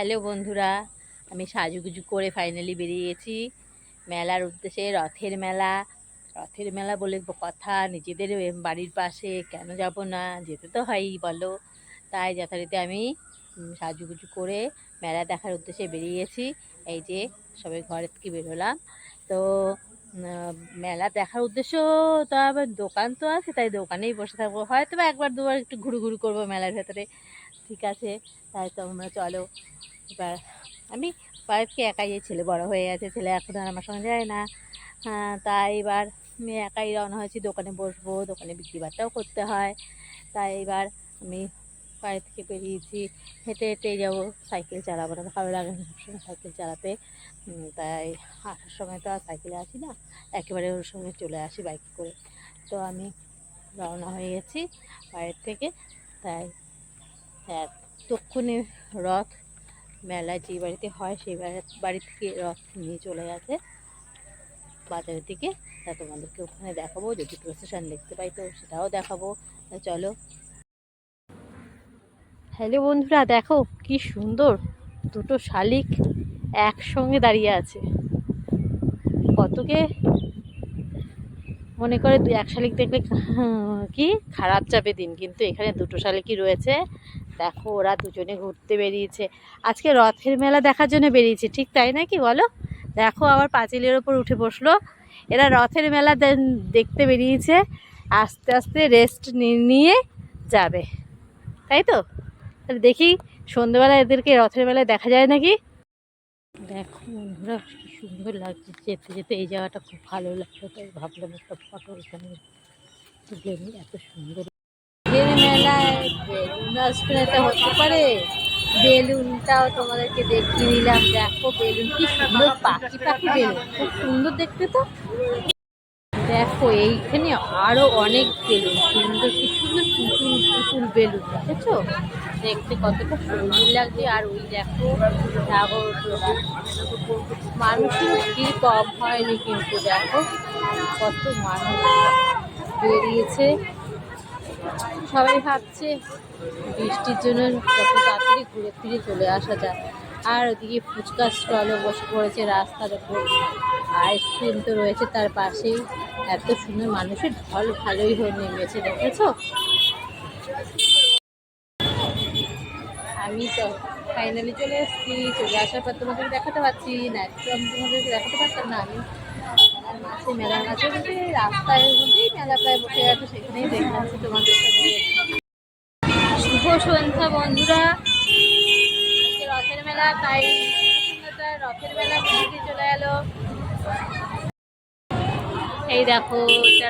Hello বন্ধুরা, আমি সাজুগুজু করে ফাইনালি বেরিয়ে গেছি মেলার উদ্দেশ্যে। রথের মেলা বলে কথা, নিজেদের বাড়ির পাশে, কেন যাব না, যেতে তো হয়ই বলো। তাই যথারীতি আমি সাজুগুজু করে মেলা দেখার উদ্দেশ্যে বেরিয়ে গেছি। এই যে সবাই ঘরের থেকে বেরোলাম। তো মেলা দেখার উদ্দেশ্য, তো আবার দোকান তো আছে, তাই দোকানেই বসে থাকবো, হয়তো বা একবার দুবার একটু ঘুরু ঘুরু করবো মেলার ভেতরে। ঠিক আছে, তাই তো আমরা চলো। এবার আমি বাড়িতে একাই, ছেলে বড় হয়ে গেছে, ছেলে এখন আর আমার সঙ্গে যায় না। তাই এবার আমি একাই রওনা হয়েছি, দোকানে বসবো, দোকানে বিক্রি বাট্টাও করতে হয়। তাই এবার আমি বাড়ি থেকে বেরিয়েছি, হেঁটে হেঁটেই যাবো, সাইকেল চালাবো না, ভালো লাগে না সবসময় সাইকেল চালাতে। তাই আসার সময় তো আর সাইকেলে আসি না, একেবারে ওর সঙ্গে চলে আসি বাইকে করে। তো আমি রওনা হয়ে গেছি বাড়ির থেকে। তাই এতক্ষণে রথ মেলা যে বাড়িতে হয় সেই বাড়ি থেকে রথ নিয়ে চলে গেছে বাজারের দিকে। তা তোমাদেরকে ওখানে দেখাবো, যদি প্রসেশন দেখতে পাই তো সেটাও দেখাবো। চলো। হ্যালো বন্ধুরা, দেখো কি সুন্দর দুটো শালিক একসঙ্গে দাঁড়িয়ে আছে। কতকে মনে করে এক শালিক দেখলে কি খারাপ যাবে দিন, কিন্তু এখানে দুটো শালিকই রয়েছে। দেখো ওরা দুজনে ঘুরতে বেরিয়েছে, আজকে রথের মেলা দেখার জন্য বেরিয়েছে, ঠিক তাই নাকি বলো? দেখো আবার পাঁচিলের ওপর উঠে বসলো। এরা রথের মেলা দেখতে বেরিয়েছে, আস্তে আস্তে রেস্ট নিয়ে যাবে, তাই তো? তাহলে দেখি সন্ধ্যেবেলা এদেরকে রথের মেলায় দেখা যায় নাকি। দেখো বন্ধুরা, কি সুন্দর লাগছে, যেতে যেতে এই জায়গাটা খুব ভালো লাগছে, তাই ভাবলাম একটা ফটো এখানে তুলে নিই। এত সুন্দর মেলায় বেলুন আসবে না, এটা হতে পারে? বেলুনটাও তোমাদেরকে দেখিয়ে দিলাম। দেখো বেলুন কি সুন্দর, পাখি পাখি বেলুন, খুব সুন্দর দেখতে। তো দেখো এইখানে আরো অনেক বেলুন, সুন্দর কি সুন্দর পুতুল পুতুল বেলুন, দেখেছো? দেখতে কতটা সুন্দর লাগছে। আর ওই দেখো মানুষের ভিড় কম হয়নি, কিন্তু দেখো কত মানুষ বেরিয়েছে। সবাই ভাবছে বৃষ্টির জন্য কত তাড়াতাড়ি ঘুরে ফিরে চলে আসা যায়। আর ওদিকে ফুচকা স্টলও বসে পড়েছে রাস্তার ওপর, আইসক্রিম তো রয়েছে তার পাশেই। এত সুন্দর মানুষের ঢল ভালোই হয়ে নেমেছে, দেখেছো? আমি তো ফাইনালি চলে এসেছি। চলে আসার পর তোমাদেরকে দেখাতে পারছি না, একটু আমি তোমাদেরকে দেখাতে পারতাম না। আমি মেলার মাঝে মধ্যে রাস্তার মধ্যেই মেলা প্রায় বসে আছে, সেখানেই দেখলাম তোমাদের সাথে। শুভ সন্ধ্যা বন্ধুরা, রথের মেলা, তাই রথের মেলা বুঝতে চলে এলো। এই দেখো এটা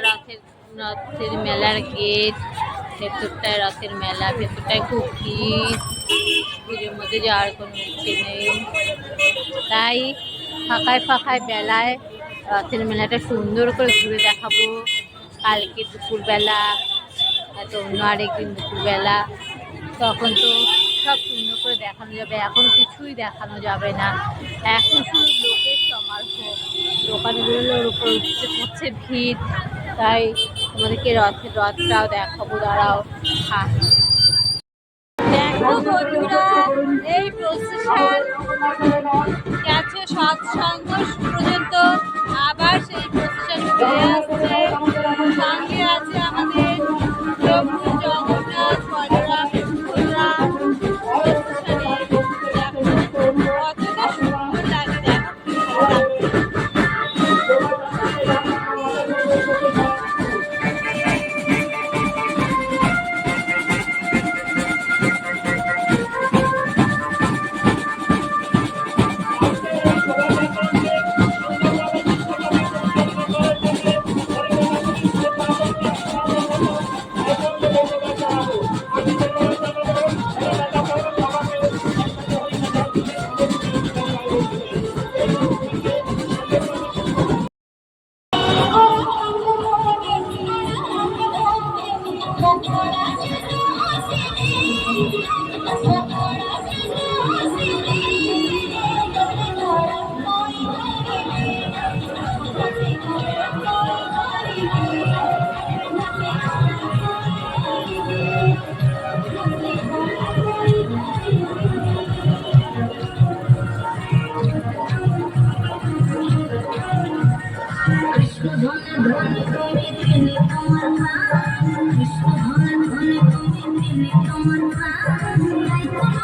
রথের মেলার গেট, ভেতরটায় রথের মেলা, ভেতরটায় খুব ভিড়ের মধ্যে যাওয়ার কোনো ইচ্ছে নেই। তাই ফাঁকায় ফাঁকায় বেলায় রথের মেলাটা সুন্দর করে ঘুরে দেখাবো। কালকে দুপুরবেলা, হয়তো অন্য আরেকদিন দুপুরবেলা, তখন তো সব সুন্দর করে দেখানো যাবে। এখন কিছুই দেখানো যাবে না, এখন শুধু লোকের সমারোহ, দোকানগুলোর উপর পড়ছে ভিড়। তাই তোমাদেরকে রথটাও দেখাবো, দাঁড়াও। দেখো বন্ধুরা, এই প্রসেশন গেছে সৎসঙ্গ পর্যন্ত, আবার সেই প্রসেশন ফিরে আসছে। সঙ্গে আছে আমাদের প্রভু জগন্নাথ, বলরাম, সুভদ্রা। কতটা সুন্দর লাগে, দেখো।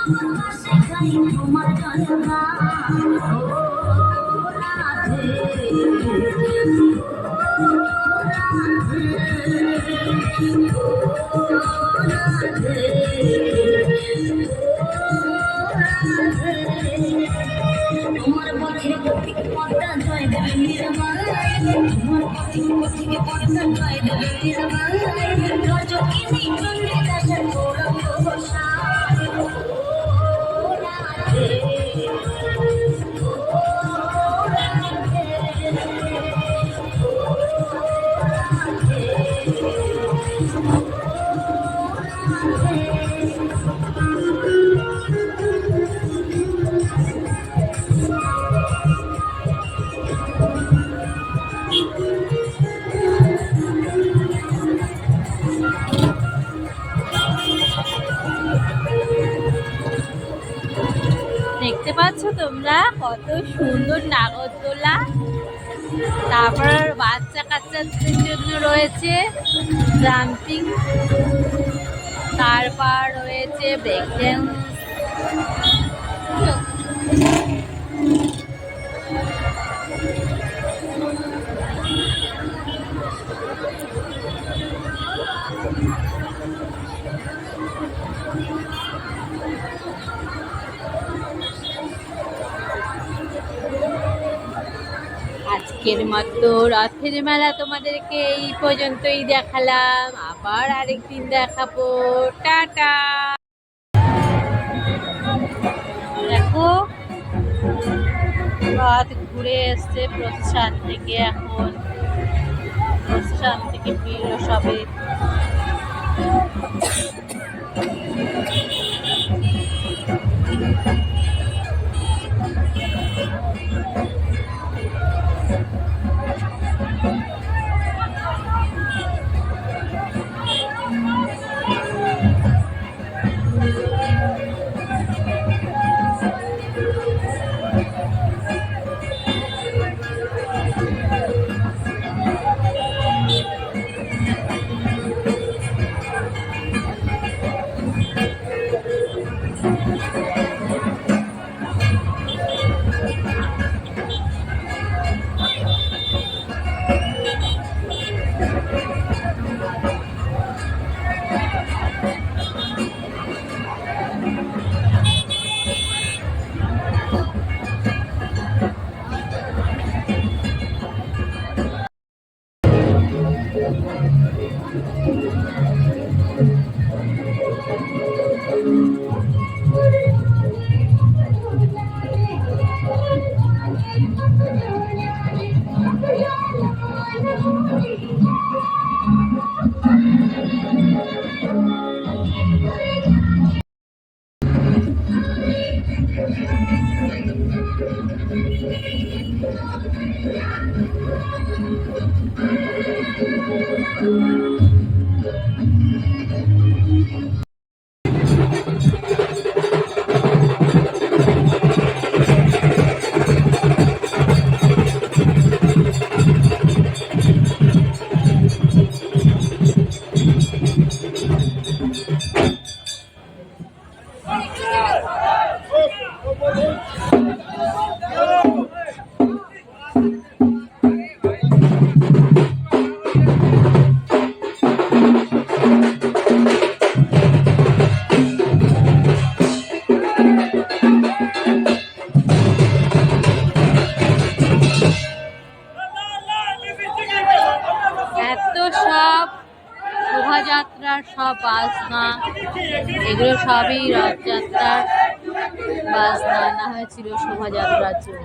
তোমার পথের পথিকে পথটা জয় দেবে মীরাবাই, তোমার পথের পথিকে পথটা জয় দেবে মীরাবাই, রজকিনী চণ্ডী দাসের গৌরঙ্গ গোসাই। ও রাধে, ও রাধে, ও দেখতে পাচ্ছ তোমরা কত সুন্দর নাগরদোলা। তারপর বাচ্চা কাচ্চাদের জন্য রয়েছে জাম্পিং, তারপর রয়েছে ব্রেক ড্যান্স। আজকের মতো রথের মেলা তোমাদেরকে এই পর্যন্তই দেখালাম, আবার আরেকদিন দেখাবো। টাটা। দেখো রথ ঘুরে এসছে প্রস্থান থেকে, এখন প্রস্থান থেকে ফিরলো সবে। শোভাযাত্রার সব বাজনা, এগুলো সবই রথযাত্রার বাজনা আনা হয়েছিল শোভাযাত্রার জন্য।